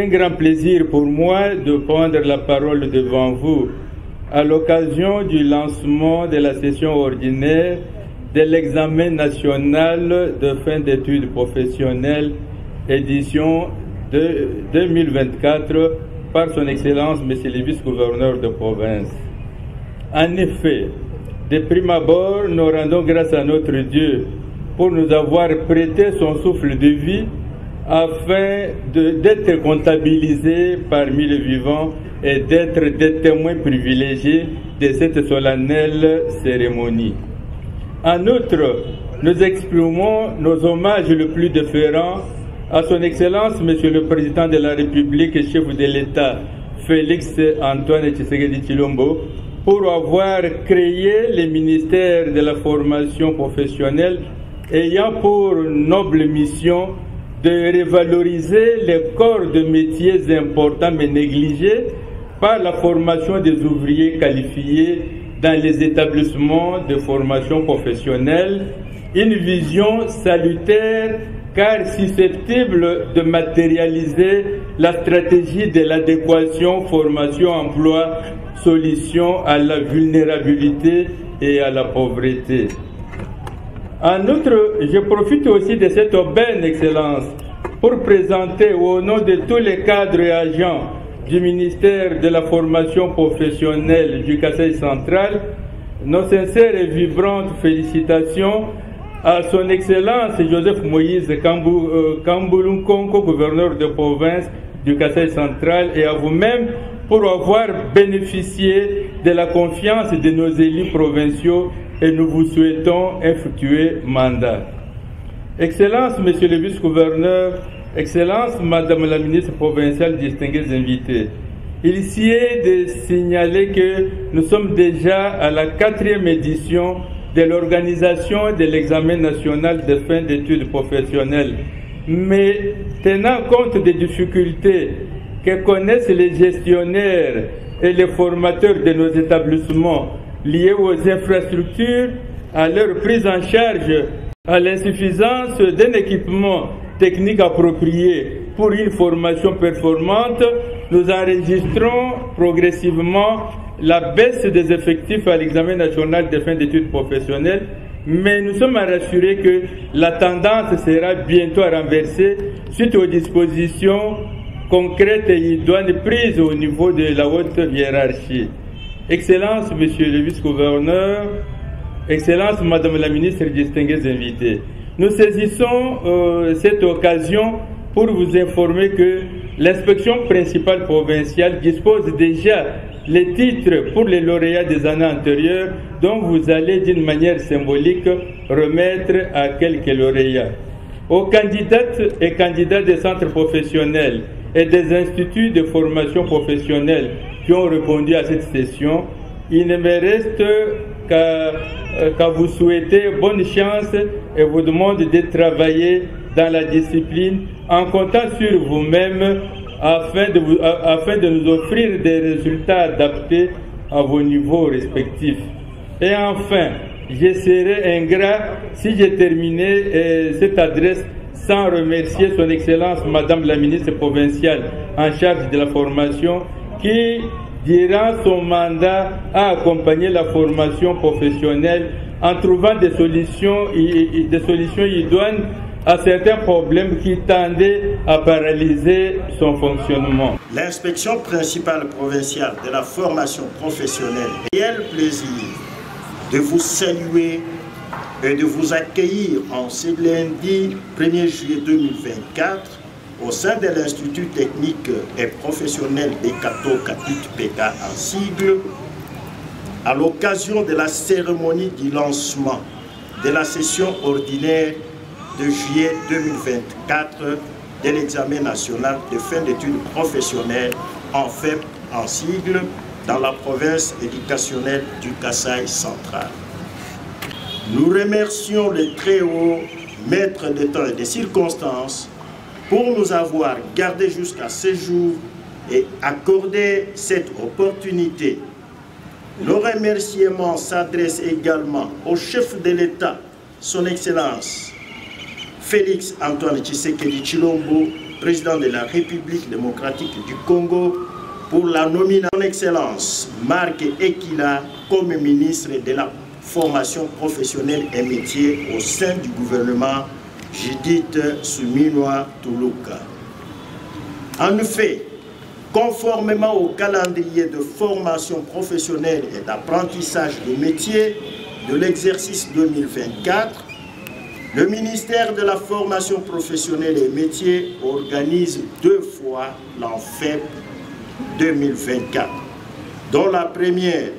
un grand plaisir pour moi de prendre la parole devant vous à l'occasion du lancement de la session ordinaire de l'examen national de fin d'études professionnelles édition de 2024 par son Excellence Monsieur le Vice-Gouverneur de province. En effet, de prime abord, nous rendons grâce à notre Dieu pour nous avoir prêté son souffle de vie afin d'être comptabilisés parmi les vivants et d'être des témoins privilégiés de cette solennelle cérémonie. En outre, nous exprimons nos hommages les plus déférents à son Excellence, Monsieur le Président de la République et chef de l'État, Félix Antoine Tshisekedi Tshilombo, pour avoir créé le ministère de la formation professionnelle ayant pour noble mission de revaloriser les corps de métiers importants mais négligés par la formation des ouvriers qualifiés dans les établissements de formation professionnelle, une vision salutaire car susceptible de matérialiser la stratégie de l'adéquation formation-emploi, solution à la vulnérabilité et à la pauvreté. En outre, je profite aussi de cette aubaine, Excellence, pour présenter au nom de tous les cadres et agents du ministère de la formation professionnelle du Kasaï central nos sincères et vibrantes félicitations à son Excellence Joseph Moïse Kambulunkonko, gouverneur de province du Kasaï central, et à vous-même pour avoir bénéficié de la confiance de nos élus provinciaux, et nous vous souhaitons un fructueux mandat. Excellence, Monsieur le Vice-Gouverneur, Excellence, Madame la Ministre provinciale, distingués invités, il s'y est de signaler que nous sommes déjà à la 4e édition de l'organisation de l'examen national de fin d'études professionnelles. Mais tenant compte des difficultés que connaissent les gestionnaires et les formateurs de nos établissements liés aux infrastructures, à leur prise en charge, à l'insuffisance d'un équipement technique approprié pour une formation performante, nous enregistrons progressivement la baisse des effectifs à l'examen national de fin d'études professionnelles, mais nous sommes rassurés que la tendance sera bientôt renversée suite aux dispositions concrètes et idoines prises au niveau de la haute hiérarchie. Excellence, Monsieur le Vice-Gouverneur, Excellence, Madame la Ministre, distingués invités, nous saisissons cette occasion pour vous informer que l'inspection principale provinciale dispose déjà les titres pour les lauréats des années antérieures dont vous allez d'une manière symbolique remettre à quelques lauréats. Aux candidates et candidats des centres professionnels et des instituts de formation professionnelle qui ont répondu à cette session, il ne me reste qu'à vous souhaiter bonne chance et vous demande de travailler dans la discipline en comptant sur vous-même afin de nous offrir des résultats adaptés à vos niveaux respectifs. Et enfin, je serai ingrat si j'ai terminé cette adresse sans remercier son Excellence Madame la Ministre provinciale en charge de la formation qui, durant son mandat, a accompagné la formation professionnelle en trouvant des solutions idoines à certains problèmes qui tendaient à paralyser son fonctionnement. L'inspection principale provinciale de la formation professionnelle a réel plaisir de vous saluer et de vous accueillir en ce lundi 1er juillet 2024 au sein de l'Institut technique et professionnel des Kato Kaput PK en sigle, à l'occasion de la cérémonie du lancement de la session ordinaire de juillet 2024 de l'examen national de fin d'études professionnelles en FEP en sigle dans la province éducationnelle du Kasaï central. Nous remercions le très haut maître de temps et des circonstances pour nous avoir gardés jusqu'à ce jour et accorder cette opportunité. Nos remerciements s'adressent également au chef de l'État, son Excellence Félix Antoine Tshisekedi Tshilombo, président de la République démocratique du Congo pour la nomination de son Excellence Marc Ekila comme ministre de la formation professionnelle et métier au sein du gouvernement Judith Suminwa Tuluka. En effet, conformément au calendrier de formation professionnelle et d'apprentissage des métiers de l'exercice 2024, le ministère de la formation professionnelle et métiers organise 2 fois l'ANFEP 2024, dont la première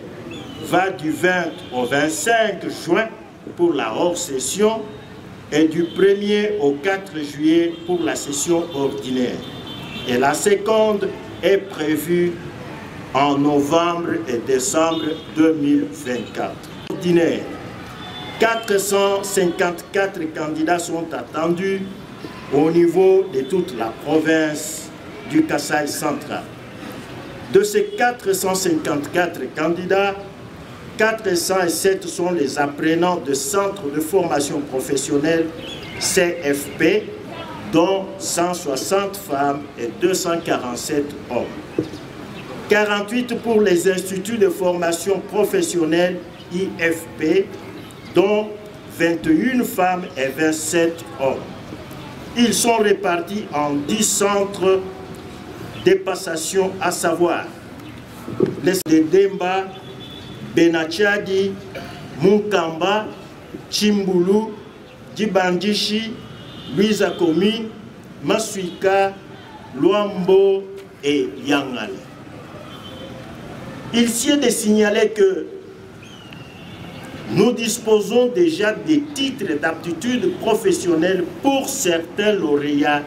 va du 20 au 25 juin pour la hors-session et du 1er au 4 juillet pour la session ordinaire. Et la seconde est prévue en novembre et décembre 2024. Ordinaire, 454 candidats sont attendus au niveau de toute la province du Kasaï central. De ces 454 candidats, 407 sont les apprenants de centres de formation professionnelle CFP, dont 160 femmes et 247 hommes. 48 pour les instituts de formation professionnelle IFP, dont 21 femmes et 27 hommes. Ils sont répartis en 10 centres de passation, à savoir les de Demba, Benachadi, Munkamba, Chimbulu, Dibandishi, Luisa Komi, Masuika, Luambo et Yangal. Il s'y est de signaler que nous disposons déjà des titres d'aptitude professionnelle pour certains lauréats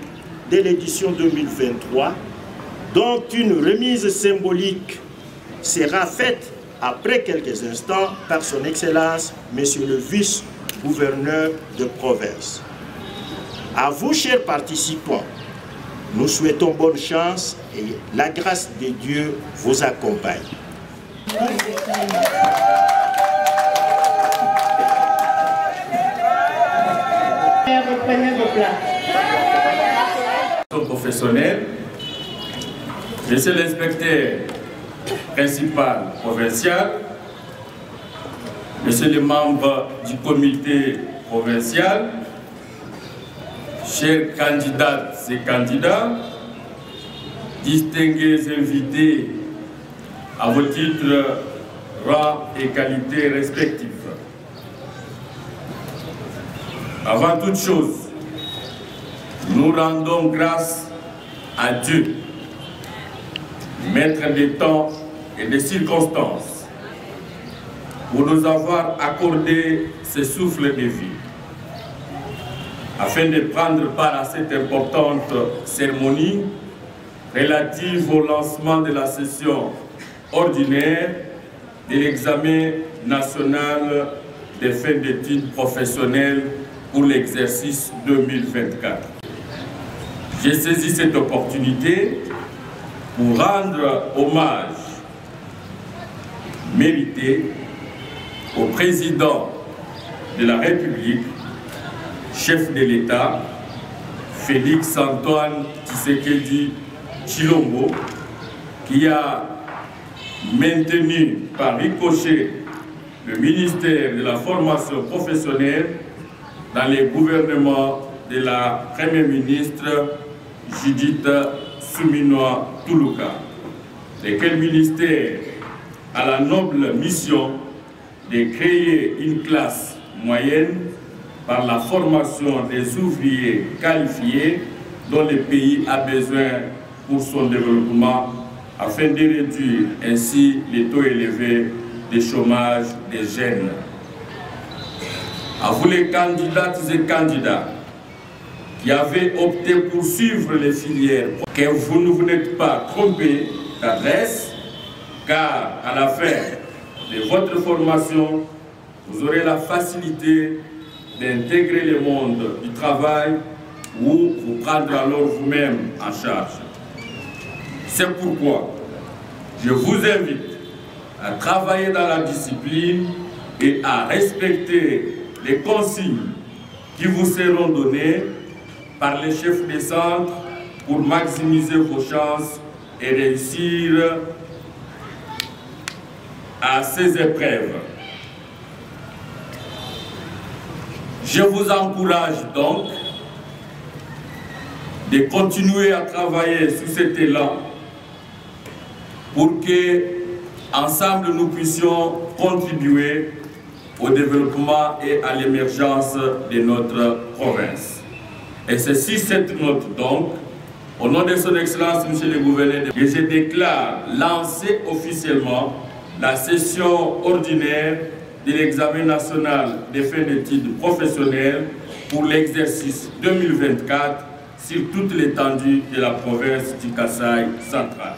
de l'édition 2023, dont une remise symbolique sera faite après quelques instants par son Excellence, Monsieur le vice-gouverneur de province. À vous, chers participants, nous souhaitons bonne chance et la grâce de Dieu vous accompagne. Professionnel, monsieur l'inspecteur principal provincial, monsieur les membres du comité provincial, chers candidates et candidats, distingués invités à vos titres, rangs et qualités respectifs. Avant toute chose, nous rendons grâce à Dieu, maître des temps et des circonstances, pour nous avoir accordé ce souffle de vie, afin de prendre part à cette importante cérémonie relative au lancement de la session ordinaire de l'examen national des fins d'études professionnelles pour l'exercice 2024. J'ai saisi cette opportunité pour rendre hommage mérité au président de la République, chef de l'État, Félix Antoine Tshisekedi Tshilombo, qui a maintenu par ricochet le ministère de la formation professionnelle dans les gouvernements de la Première ministre Judith Suminwa Tuluka, lequel ministère a la noble mission de créer une classe moyenne par la formation des ouvriers qualifiés dont le pays a besoin pour son développement, afin de réduire ainsi les taux élevés de chômage des jeunes. À vous les candidates et candidats qui avez opté pour suivre les filières, que vous ne vous n'êtes pas trompé d'adresse, car à la fin de votre formation, vous aurez la facilité d'intégrer le monde du travail ou vous prendre alors vous-même en charge. C'est pourquoi je vous invite à travailler dans la discipline et à respecter les consignes qui vous seront données par les chefs des centres pour maximiser vos chances et réussir à ces épreuves. Je vous encourage donc de continuer à travailler sous cet élan pour que, ensemble, nous puissions contribuer au développement et à l'émergence de notre province. Et c'est sur cette note donc, au nom de son Excellence, Monsieur le Gouverneur, que je déclare lancer officiellement la session ordinaire de l'examen national des fins d'études professionnelles pour l'exercice 2024 sur toute l'étendue de la province du Kasaï central.